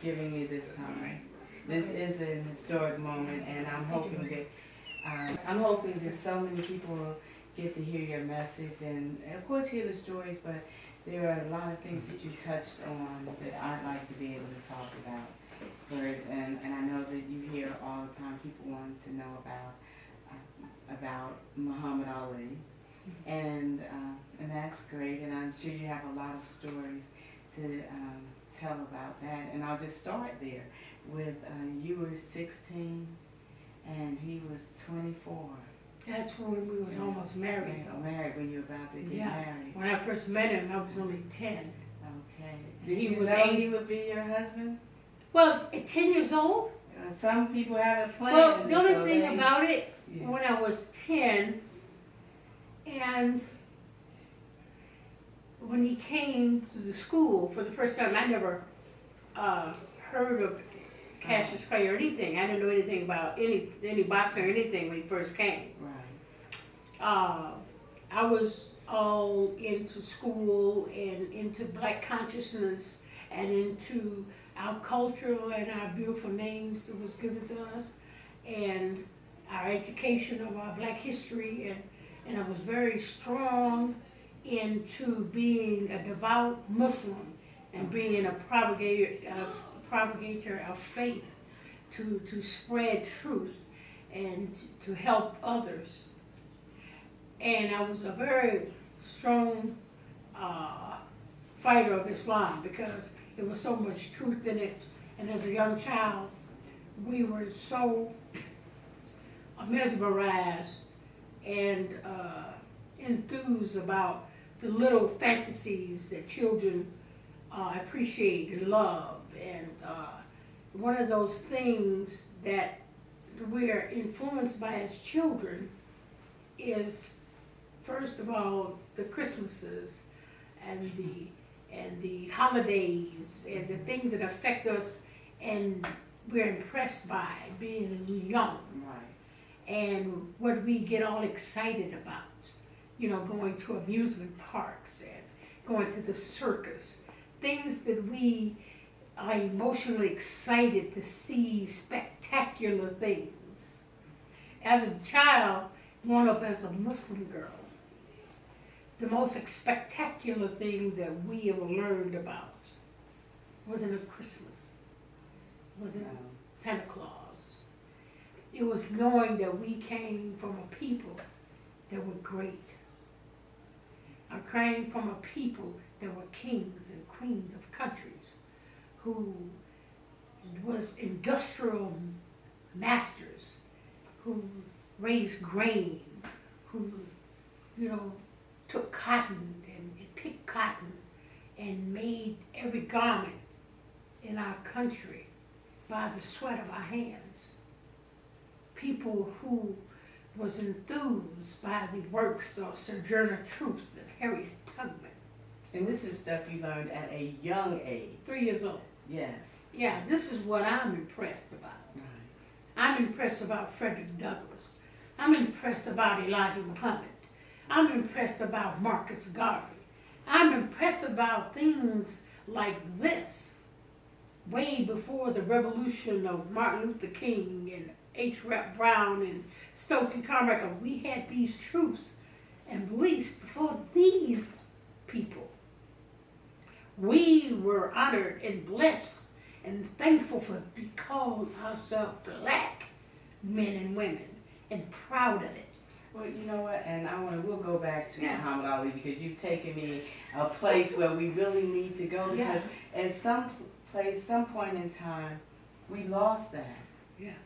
giving me this time. This is an historic moment, and I'm hoping that so many people will get to hear your message and, of course, hear the stories. But there are a lot of things that you touched on that I'd like to be able to talk about first. And I know that you hear all the time people want to know about Muhammad Ali, and that's great. And I'm sure you have a lot of stories to tell about that. And I'll just start there with you were 16 and he was 24. That's when we was almost married, though. Married when you were about to get married. When I first met him, I was only 10. Okay. Did you know he would be your husband? Well, at 10 years old. Some people have a plan. Well, the only thing about it, when I was 10, and when he came to the school for the first time, I never heard of Cassius Clay or anything. I didn't know anything about any boxing or anything when he first came. Right. I was all into school and into black consciousness and into our culture and our beautiful names that was given to us and our education of our black history, and I was very strong into being a devout Muslim and being a propagator of faith to spread truth and to help others. And I was a very strong fighter of Islam because there was so much truth in it. And as a young child, we were so mesmerized and enthused about the little fantasies that children appreciate and love. And one of those things that we are influenced by as children is, first of all, the Christmases and the holidays and the things that affect us and we're impressed by being young. Right. And what we get all excited about, going to amusement parks and going to the circus, things that we are emotionally excited to see, spectacular things. As a child, growing up as a Muslim girl, the most spectacular thing that we ever learned about wasn't a Christmas, wasn't Santa Claus. It was knowing that we came from a people that were great. I came from a people that were kings and queens of countries who was industrial masters, who raised grain, who, took cotton and picked cotton and made every garment in our country by the sweat of our hands. People who was enthused by the works of Sojourner Truth and Harriet Tubman. And this is stuff you learned at a young age. 3 years old. Yes. Yeah, this is what I'm impressed about. Right. I'm impressed about Frederick Douglass. I'm impressed about Elijah Muhammad. I'm impressed about Marcus Garvey. I'm impressed about things like this. Way before the revolution of Martin Luther King and H. Rap Brown and Stokely Carmichael, we had these truths and beliefs before these people. We were honored and blessed and thankful for being called ourselves black men and women and proud of it. Well, you know what, and we'll go back to Muhammad Ali because you've taken me a place where we really need to go because at some point in time, we lost that. Yeah.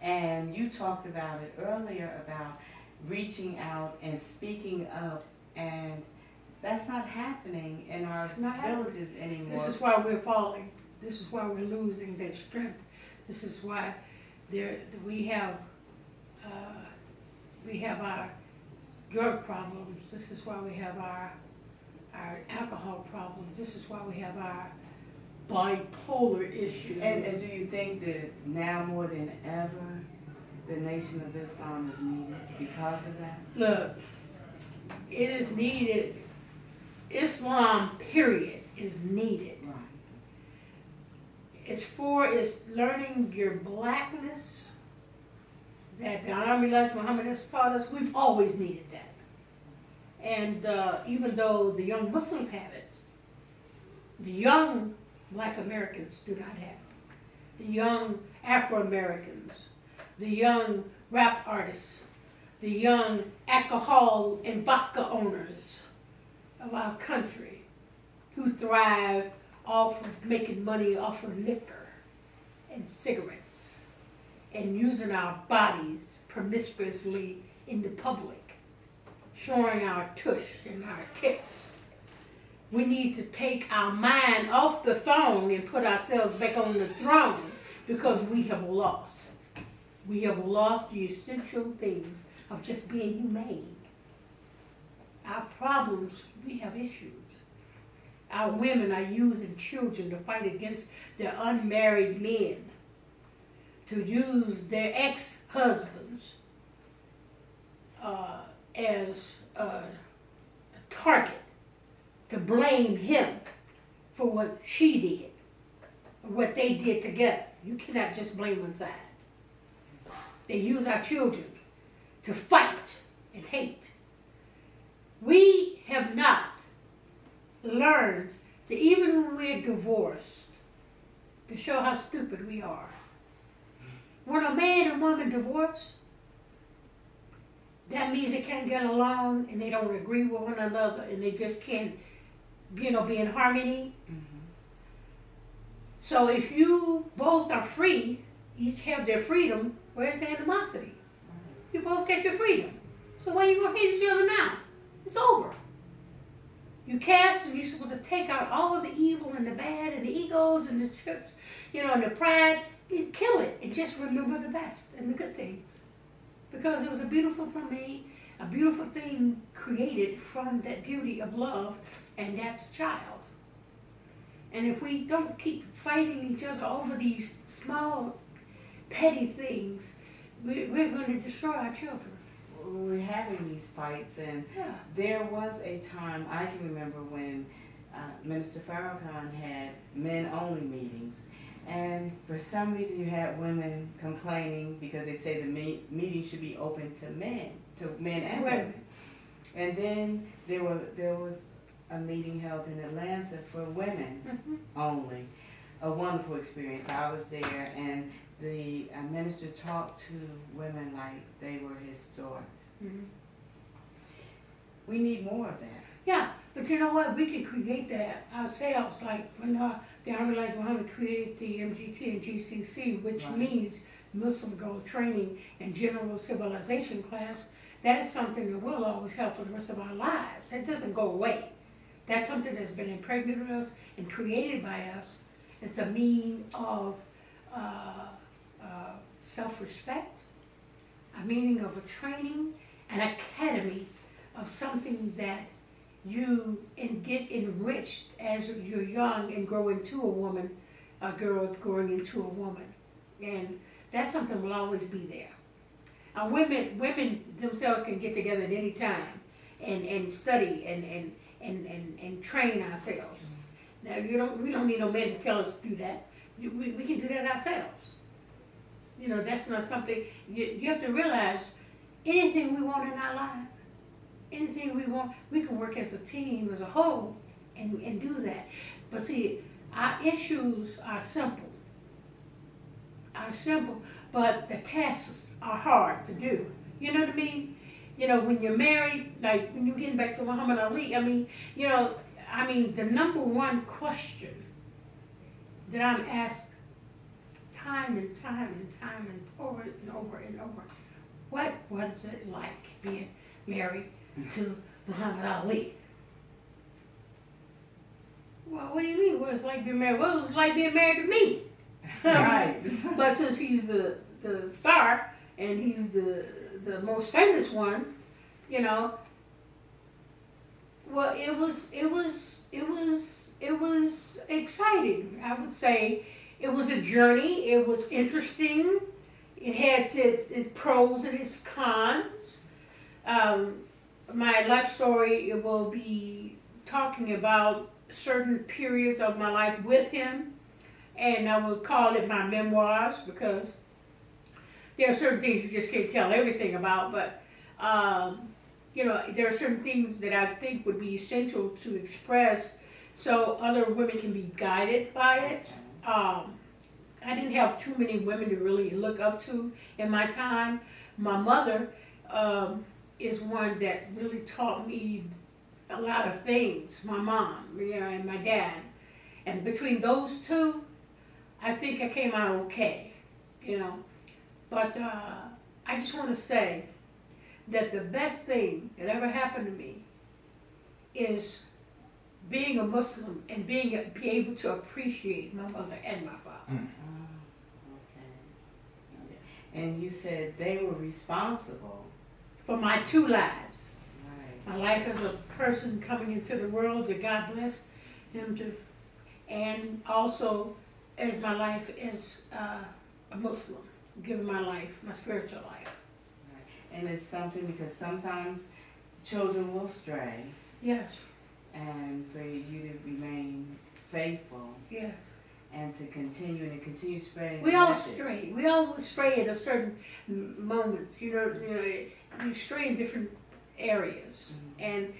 And you talked about it earlier about reaching out and speaking up, and that's not happening in our villages anymore. This is why we're falling. This is why we're losing that strength. This is why we have our drug problems. This is why we have our alcohol problems. This is why we have our bipolar issues. And do you think that now more than ever, the Nation of Islam is needed because of that? Look, it is needed. Islam, period, is needed. Right. is learning your blackness that the Honorable Elijah Muhammad has taught us. We've always needed that. And even though the young Muslims have it, the young Black Americans do not have it. The young Afro-Americans, the young rap artists, the young alcohol and vodka owners of our country who thrive off of making money off of liquor and cigarettes and using our bodies promiscuously in the public, showing our tush and our tits. We need to take our mind off the throne and put ourselves back on the throne because we have lost. We have lost the essential things of just being humane. Our problems, we have issues. Our women are using children to fight against their unmarried men, to use their ex-husbands as a target, to blame him for what she did, or what they did together. You cannot just blame one side. They use our children to fight and hate. We have not learned to, even when we're divorced, to show how stupid we are. When a man and woman divorce, that means they can't get along and they don't agree with one another and they just can't, be in harmony. Mm-hmm. So if you both are free, each have their freedom, where's the animosity? You both get your freedom. So why are you going to hate each other now? It's over. You cast and you're supposed to take out all of the evil and the bad and the egos and the trips, and the pride. You kill it and just remember the best and the good things. Because it was a beautiful thing made, a beautiful thing created from that beauty of love, and that's a child. And if we don't keep fighting each other over these small, petty things, we're going to destroy our children. We're having these fights, and there was a time, I can remember when Minister Farrakhan had men-only meetings, and for some reason you had women complaining because they say the meeting should be open to men and women. And then there was a meeting held in Atlanta for women only. A wonderful experience. I was there, and the minister talked to women like they were his daughters. Mm-hmm. We need more of that. Yeah, but you know what? We can create that ourselves. Like when the Honorable Elijah Muhammad created the MGT and GCC, which means Muslim Gold Training and General Civilization class. That is something that we'll always have for the rest of our lives. That doesn't go away. That's something that's been impregnated with us and created by us. It's a mean of self-respect, a meaning of a training, an academy of something that you get enriched as you're young and grow into a woman, a girl growing into a woman. And that's something will always be there. Women themselves can get together at any time and study and train ourselves. Now we don't need no men to tell us to do that. We can do that ourselves. That's not something you have to realize. Anything we want in our life, anything we want, we can work as a team, as a whole, and do that. But see, our issues are simple. But the tasks are hard to do. You know what I mean? When you're married, like when you're getting back to Muhammad Ali, the number one question that I'm asked time and over and over and over, what is it like being married to Muhammad Ali? Well, what do you mean? What it's like being married? Well, it's like being married to me. Right. But since he's the star and he's the most famous one, well, it was exciting. I would say it was a journey. It was interesting. It had its pros and its cons. My life story, it will be talking about certain periods of my life with him and I would call it my memoirs because there are certain things you just can't tell everything about, but you know, there are certain things that I think would be essential to express so other women can be guided by it. I didn't have too many women to really look up to in my time. My mother is one that really taught me a lot of things. My mom, you know, and my dad. And between those two, I think I came out okay, you know. But I just want to say that the best thing that ever happened to me is being a Muslim and be able to appreciate my mother and my father. Okay. And you said they were responsible For my two lives. Right. My life as a person coming into the world that God bless him to, and also as my life as a Muslim, giving my life, my spiritual life. Right. And it's something because sometimes children will stray. Yes. And for you to remain faithful. Yes. And to continue spreading We the all message. stray. We all stray at a certain moment. You know, we stray in different areas, and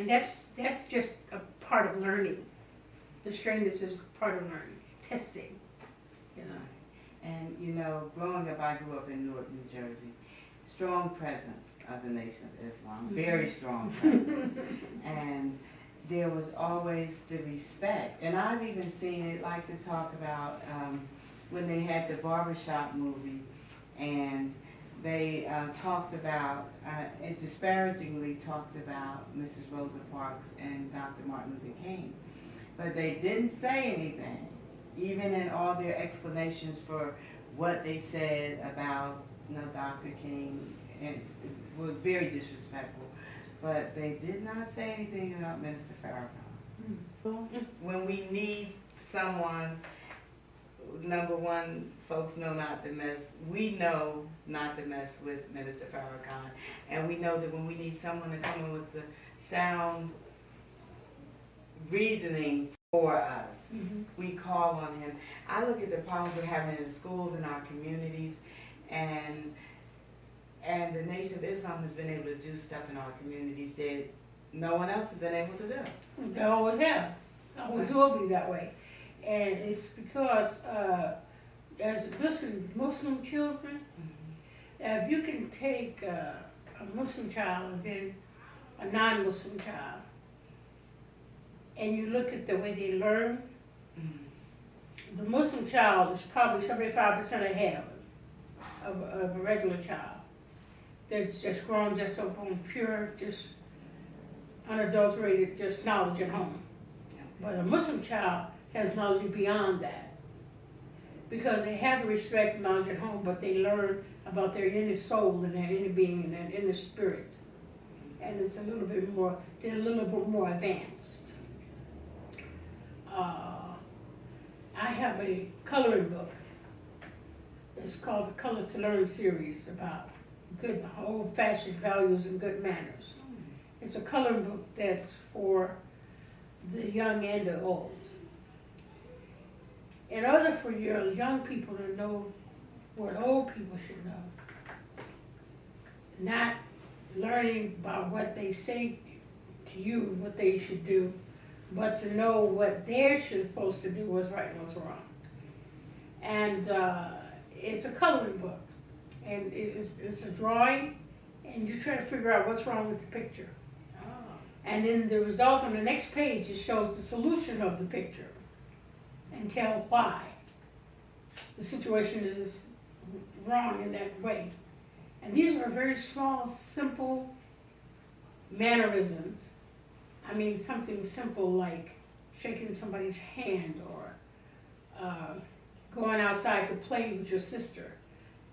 that's just a part of learning. The strayness is part of learning, testing. You know. And you know, growing up, I grew up in Newark, New Jersey. Strong presence of the Nation of Islam, very strong presence, and there was always the respect. And I've even seen it, like to talk about when they had the barbershop movie, and they talked about, and disparagingly talked about Mrs. Rosa Parks and Dr. Martin Luther King. But they didn't say anything, even in all their explanations for what they said about Dr. King, and it was very disrespectful. But they did not say anything about Minister Farrakhan. When we need someone, number one, folks know not to mess. We know not to mess with Minister Farrakhan, and we know that when we need someone to come in with the sound reasoning for us, we call on him. I look at the problems we're having in the schools, in our communities, and the Nation of Islam has been able to do stuff in our communities that no one else has been able to do. They always have. Always will be that way. And it's because as Muslim children, if you can take a Muslim child and then a non-Muslim child, and you look at the way they learn, the Muslim child is probably 75% ahead of a regular child that's just grown just upon pure, just unadulterated, just knowledge at home. But a Muslim child has knowledge beyond that, because they have the respect and knowledge at home, but they learn about their inner soul and their inner being and their inner spirit. And it's a little bit more, they're a little bit more advanced. I have a coloring book. It's called the Color to Learn series, about good old-fashioned values and good manners. It's a coloring book that's for the young and the old. In order for your young people to know what old people should know, not learning about what they say to you, what they should do, but to know what they're supposed to do, what's right and what's wrong. And it's a coloring book, and it's a drawing, and you try to figure out what's wrong with the picture. And then the result on the next page, it shows the solution of the picture and tell why the situation is wrong in that way. And these are very small, simple mannerisms. I mean, something simple like shaking somebody's hand, or going outside to play with your sister,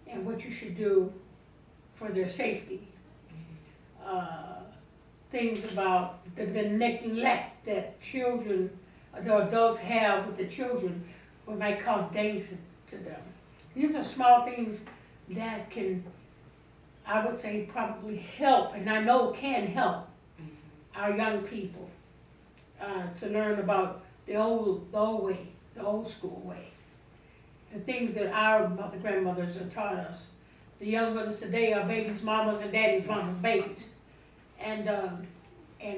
and what you should do for their safety. Things about the neglect that children, the adults have with the children, what might cause danger to them. These are small things that can, I would say, probably help, and I know can help our young people to learn about the old way, the old school way. The things that our mother, grandmothers have taught us. The young mothers today are babies' mamas and daddy's mamas' babies. And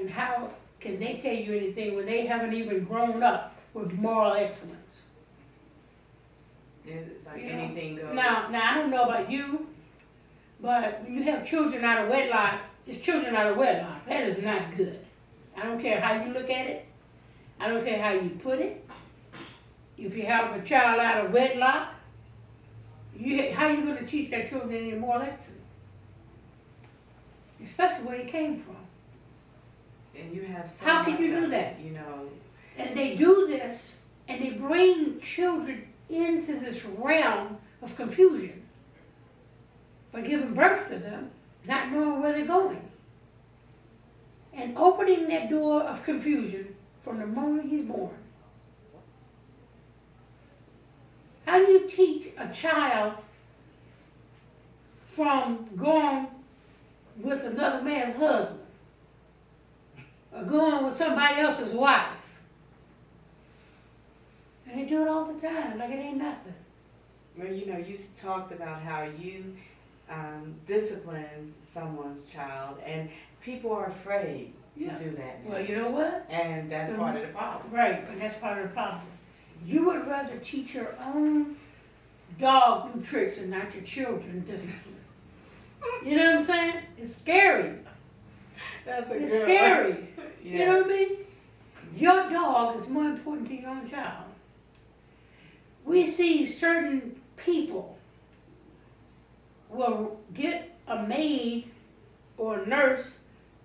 how can they tell you anything when they haven't even grown up with moral excellence? It's like anything goes. Now, I don't know about you, but when you have children out of wedlock, it's children out of wedlock. That is not good. I don't care how you look at it. I don't care how you put it. If you have a child out of wedlock, how are you going to teach that children any moral excellence? Especially where they came from. And you have so How much can you do of that? it, you know. And they do this, and they bring children into this realm of confusion by giving birth to them, not knowing where they're going. And opening that door of confusion from the moment he's born. How do you teach a child from going with another man's husband? Or going with somebody else's wife? And they do it all the time, like it ain't nothing. Well, you know, you talked about how you disciplined someone's child, and people are afraid to do that now. Well, you know what? And that's part of the problem. Right, and that's part of the problem. You would rather teach your own dog new tricks and not your children discipline. You know what I'm saying? It's scary. That's a It's good scary. one. Yes. You know what I mean? Your dog is more important to your own child. We see certain people will get a maid or a nurse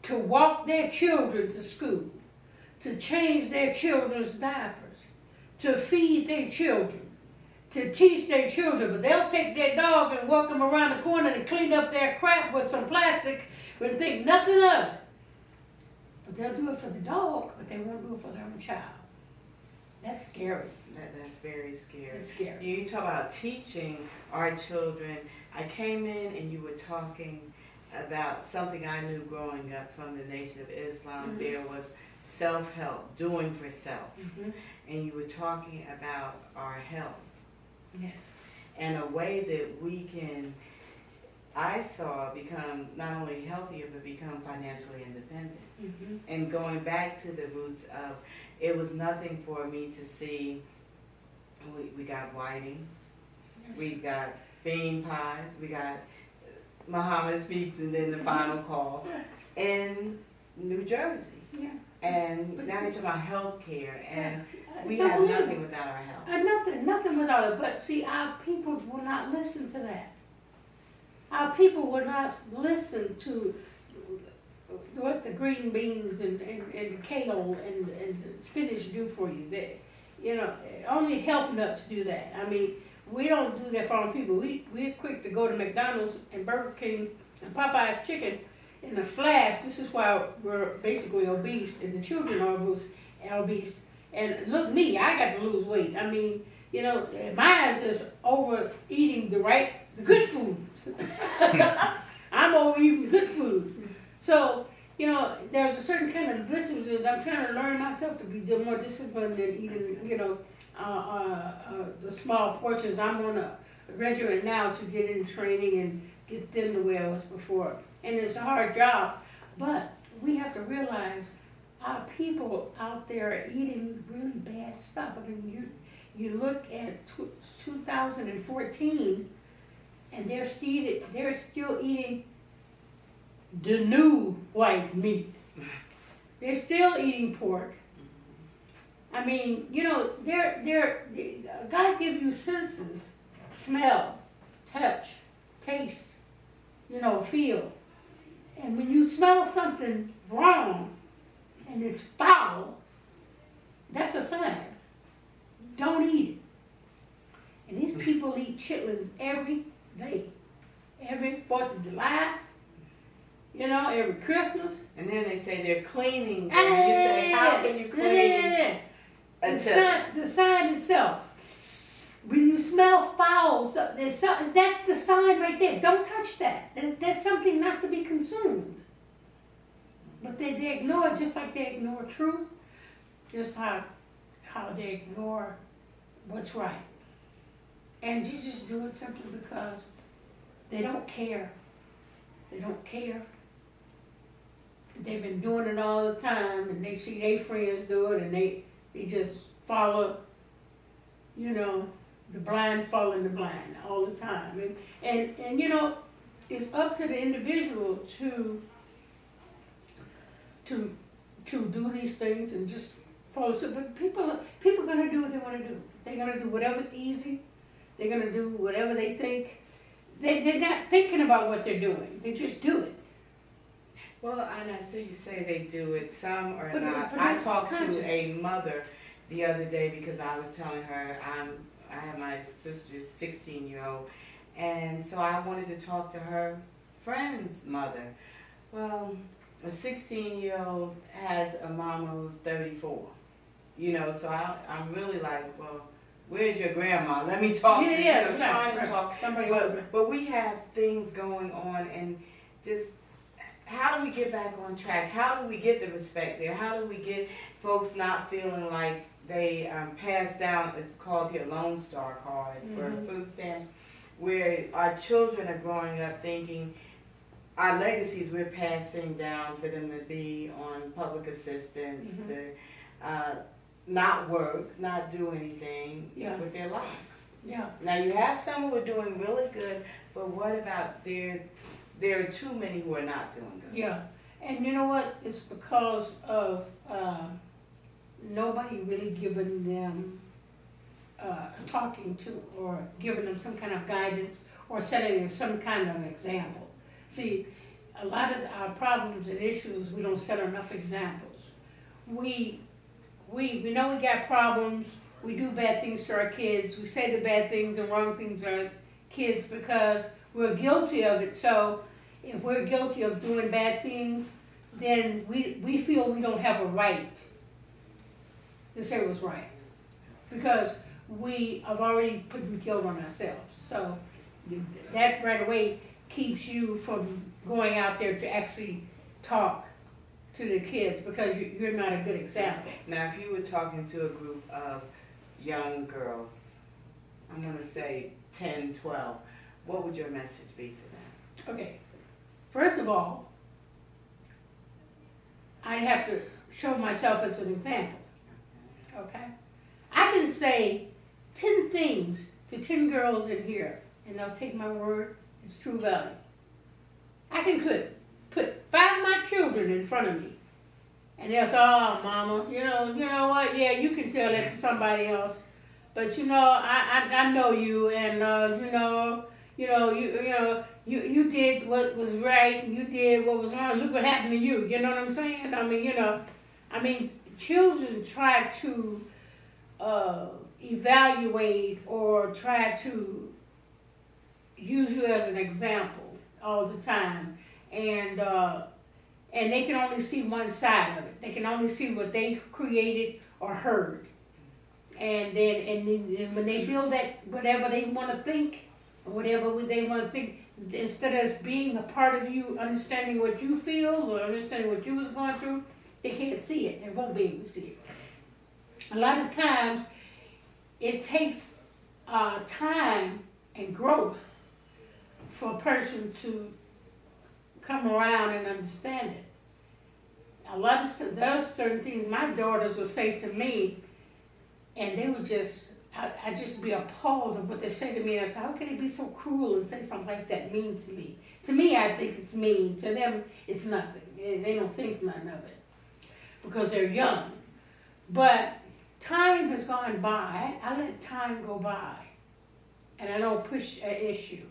to walk their children to school, to change their children's diapers, to feed their children, to teach their children, but they'll take their dog and walk them around the corner and clean up their crap with some plastic and think nothing of it. But they'll do it for the dog, but they won't do it for their own child. That's scary. That's very scary. It's scary. You talk about teaching our children. I came in and you were talking about something I knew growing up from the Nation of Islam. Mhm. There was self-help, doing for self. Mm-hmm. And you were talking about our health. Yes. And a way that we can, I saw, become not only healthier, but become financially independent. Mm-hmm. And going back to the roots of, it was nothing for me to see, we got whiting, Yes. we got bean pies, we got Muhammad Speaks and then the final call in New Jersey. Yeah. And now you're talking about health care, and we It's have unbelievable. nothing without our health. Nothing without it. But see, our people will not listen to that. Our people will not listen to what the green beans and kale and spinach do for you. Only health nuts do that. I mean, we don't do that for our people. We're quick to go to McDonald's and Burger King and Popeye's chicken in a flash. This is why we're basically obese, and the children are obese. And look, me, I got to lose weight. I mean, mine's just overeating the good food. I'm overeating good food. So, there's a certain kind of discipline. I'm trying to learn myself to be more disciplined than eating, the small portions. I'm on a regimen now to get in training and get thin the way I was before. And it's a hard job, but we have to realize our people out there are eating really bad stuff. I mean, you look at 2014, and they're still eating the new white meat. They're still eating pork. I mean, God gives you senses: smell, touch, taste, feel. And when you smell something wrong and it's foul, that's a sign. Don't eat it. And these people eat chitlins every day. Every 4th of July, every Christmas. And then they say they're cleaning. And you say, how can you clean? The sign itself. When you smell foul, that's the sign right there. Don't touch that. That's something not to be consumed. But they ignore it just like they ignore truth, just how they ignore what's right. And you just do it simply because they don't care. They don't care. They've been doing it all the time, and they see their friends do it, and they just follow, you know, the blind following the blind all the time. And you know, it's up to the individual to do these things and just follow suit. But people are gonna do what they want to do. They're gonna do whatever's easy. They're gonna do whatever they think. They're not thinking about what they're doing. They just do it. Well, and I see you say they do it, some are But- not. but I it's talked to conscious. a mother the other day because I was telling her I have my sister's 16-year-old, and so I wanted to talk to her friend's mother. Well, a 16-year-old has a mama who's 34, you know, so I'm really like, well, where's your grandma? Let me talk. Yeah, You know, trying to talk. Somebody older. But we have things going on, and just how do we get back on track? How do we get the respect there? How do we get folks not feeling like they pass down, it's called here Lone Star card for food stamps, where our children are growing up thinking our legacies we're passing down for them to be on public assistance, to not work, not do anything with their lives. Yeah. Now you have some who are doing really good, but what about there are too many who are not doing good. Yeah, and you know what? It's because of nobody really giving them talking to or giving them some kind of guidance or setting them some kind of example. See, a lot of our problems and issues, we don't set enough examples. We know we got problems. We do bad things to our kids. We say the bad things and wrong things to our kids because we're guilty of it. So if we're guilty of doing bad things, then we feel we don't have a right to say what's right because we have already put the guilt on ourselves. So that right away keeps you from going out there to actually talk to the kids because you're not a good example. Now, if you were talking to a group of young girls, I'm going to say 10, 12, what would your message be to them? Okay. First of all, I'd have to show myself as an example, okay? I can say 10 things to 10 girls in here, and they'll take my word, it's true value. I can put 5 of my children in front of me, and they'll say, oh, mama, you know what, yeah, you can tell that to somebody else, but you know, I know you, and you did what was right, and you did what was wrong. Look what happened to you. You know what I'm saying? I mean, children try to evaluate or try to use you as an example all the time, and they can only see one side of it. They can only see what they created or heard, and then when they build that whatever they want to think. Whatever they want to think, instead of being a part of you, understanding what you feel or understanding what you was going through, they can't see it. They won't be able to see it. A lot of times, it takes time and growth for a person to come around and understand it. There's certain things my daughters will say to me, and they would I'd just be appalled of what they say to me. And I say, how can they be so cruel and say something like that mean to me? To me, I think it's mean. To them, it's nothing. They don't think nothing of it because they're young. But time has gone by. I let time go by. And I don't push an issue.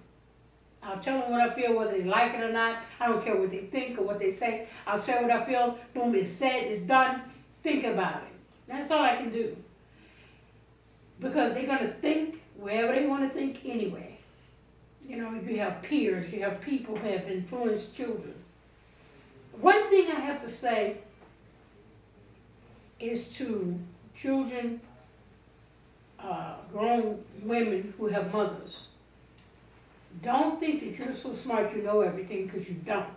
I'll tell them what I feel, whether they like it or not. I don't care what they think or what they say. I'll say what I feel. Boom, it's said, it's done. Think about it. That's all I can do. Because they're going to think wherever they want to think anyway. You know, you have peers, you have people who have influenced children. One thing I have to say is to children, grown women who have mothers. Don't think that you're so smart you know everything, because you don't.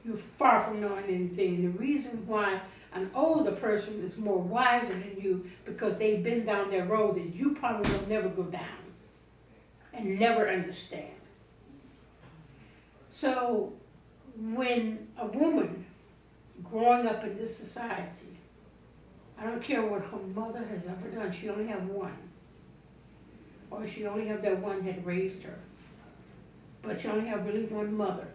You're far from knowing anything. And the reason why An older person is more wiser than you because they've been down that road that you probably will never go down and never understand. So when a woman growing up in this society, I don't care what her mother has ever done, she only have one. Or she only have that one that raised her. But she only have really one mother.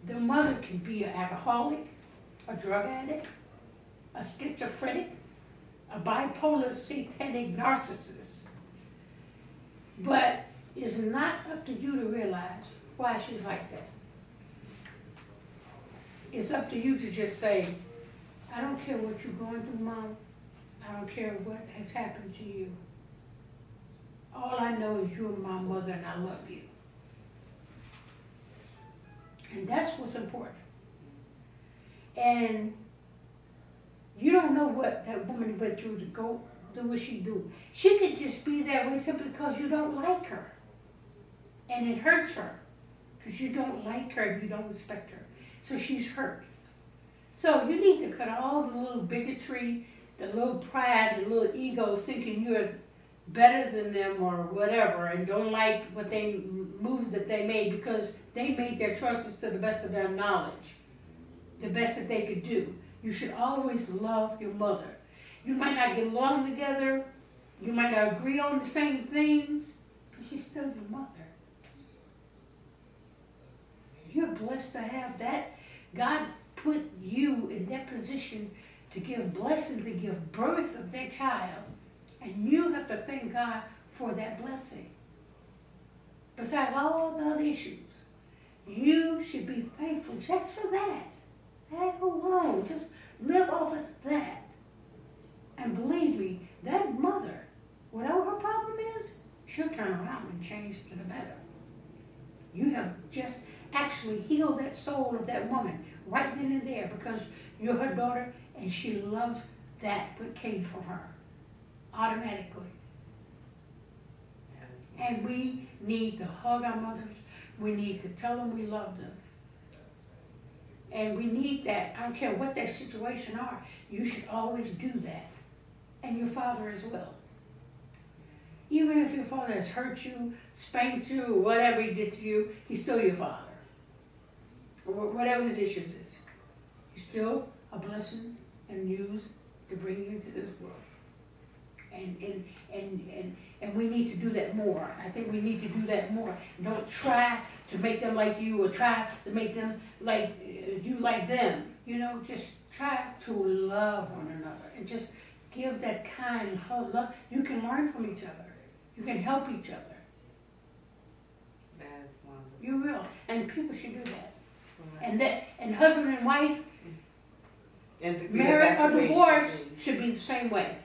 The mother can be an alcoholic, a drug addict, a schizophrenic, a bipolar satanic narcissist. But it's not up to you to realize why she's like that. It's up to you to just say, I don't care what you're going through, Mom. I don't care what has happened to you. All I know is you're my mother and I love you. And that's what's important. And you don't know what that woman went through to go do what she do. She could just be that way simply because you don't like her. And it hurts her. Because you don't like her and you don't respect her. So she's hurt. So you need to cut all the little bigotry, the little pride, the little egos thinking you're better than them or whatever, and don't like what they moves that they made because they made their choices to the best of their knowledge, the best that they could do. You should always love your mother. You might not get along together, you might not agree on the same things, but she's still your mother. You're blessed to have that. God put you in that position to give blessing, to give birth of that child. And you have to thank God for that blessing. Besides all the other issues, you should be thankful just for that. That alone, just live off of that. And believe me, that mother, whatever her problem is, she'll turn around and change to the better. You have just actually healed that soul of that woman right then and there because you're her daughter and she loves that what came from her automatically. And we need to hug our mothers. We need to tell them we love them. And we need that. I don't care what their situation are. You should always do that. And your father as well. Even if your father has hurt you, spanked you, or whatever he did to you, he's still your father. Or whatever his issues is. He's still a blessing and used to bring you into this world. And we need to do that more. I think we need to do that more. Don't try to make them like you or try to make them like you like them. You know, just try to love one another and just give that kind of love. You can learn from each other. You can help each other. That is wonderful. You will. And people should do that. Right. And husband and wife, married or divorced, should be the same way.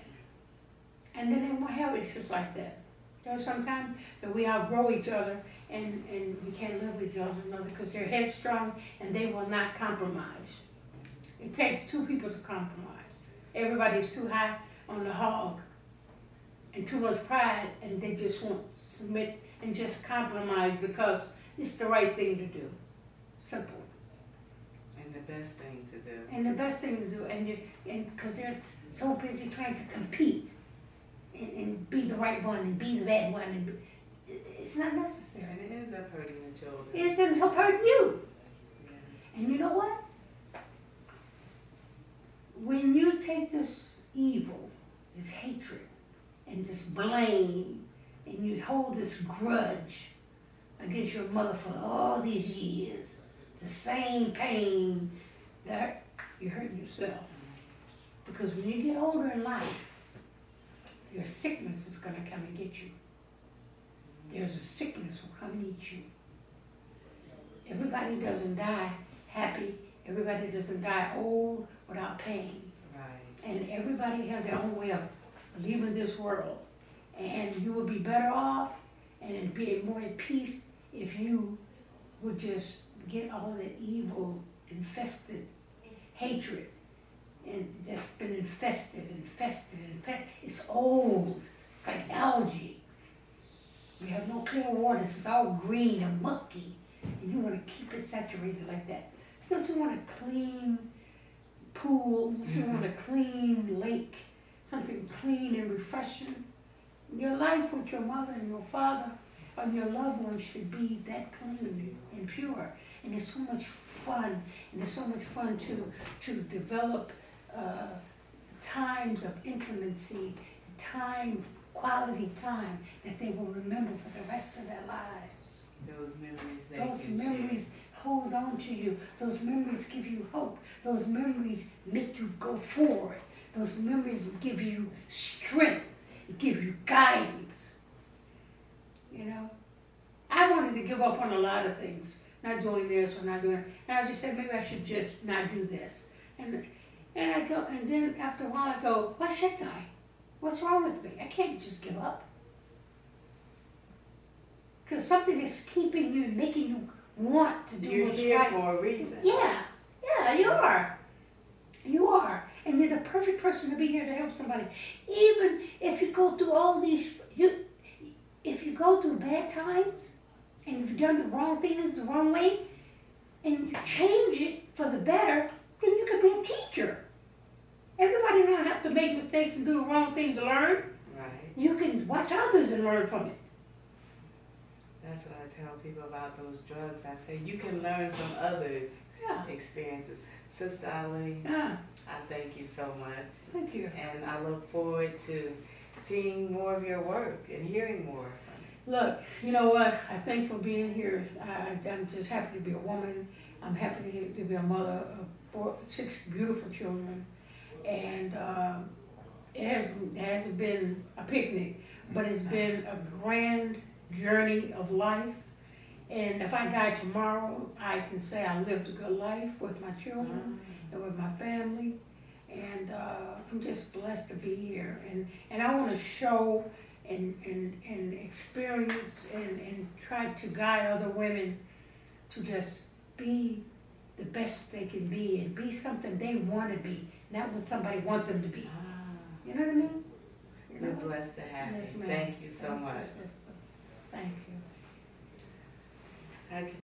And then they won't have issues like that. There's sometimes that we outgrow each other and we can't live with each other because they're headstrong and they will not compromise. It takes two people to compromise. Everybody's too high on the hog and too much pride and they just won't submit and just compromise because it's the right thing to do. Simple. And the best thing to do. And the best thing to do. And because they're so busy trying to compete. And be the right one and be the bad one. And it's not necessary. And it ends up hurting the children. It ends up hurting you. Yeah. And you know what? When you take this evil, this hatred, and this blame, and you hold this grudge against your mother for all these years, the same pain, that you're hurting yourself. Because when you get older in life, your sickness is going to come and get you. There's a sickness will come and eat you. Everybody doesn't die happy. Everybody doesn't die old without pain. Right. And everybody has their own way of leaving this world. And you will be better off and be more at peace if you would just get all that evil, infested hatred, and just been infested. It's old. It's like algae. We have no clear water. It's all green and mucky. And you want to keep it saturated like that. Don't you want a clean pool? Don't you want a clean lake? Something clean and refreshing? Your life with your mother and your father and your loved ones should be that clean and pure. And it's so much fun, and it's so much fun to develop times of intimacy, quality time that they will remember for the rest of their lives. Those memories they Those can memories hold on to you. Those memories give you hope. Those memories make you go forward. Those memories give you strength. It gives you guidance. You know? I wanted to give up on a lot of things. Not doing this or not doing, and I just said maybe I should just not do this. And I go, and then after a while I go, why shouldn't I? What's wrong with me? I can't just give up. Because something is keeping you, making you want to do You're what's here right. for a reason. Yeah, you are. You are. And you're the perfect person to be here to help somebody. Even if you go through all these, if you go through bad times, and you've done the wrong things the wrong way, and you change it for the better, then you can be a teacher. Everybody don't have to make mistakes and do the wrong thing to learn. Right. You can watch others and learn from it. That's what I tell people about those drugs. I say you can learn from others' experiences. Sister Ali, I thank you so much. Thank you. And I look forward to seeing more of your work and hearing more from you. Look, you know what? I thank for being here. I'm just happy to be a woman. I'm happy to be a mother of 6 beautiful children. And it hasn't been a picnic, but it's been a grand journey of life. And if I die tomorrow, I can say I lived a good life with my children and with my family. And I'm just blessed to be here. And I want to show and experience and try to guide other women to just be the best they can be and be something they want to be, not what somebody wants them to be. You know what I mean? We're blessed to have Yes, you. ma'am. Thank you so Thank you, much. sister. Thank you. I could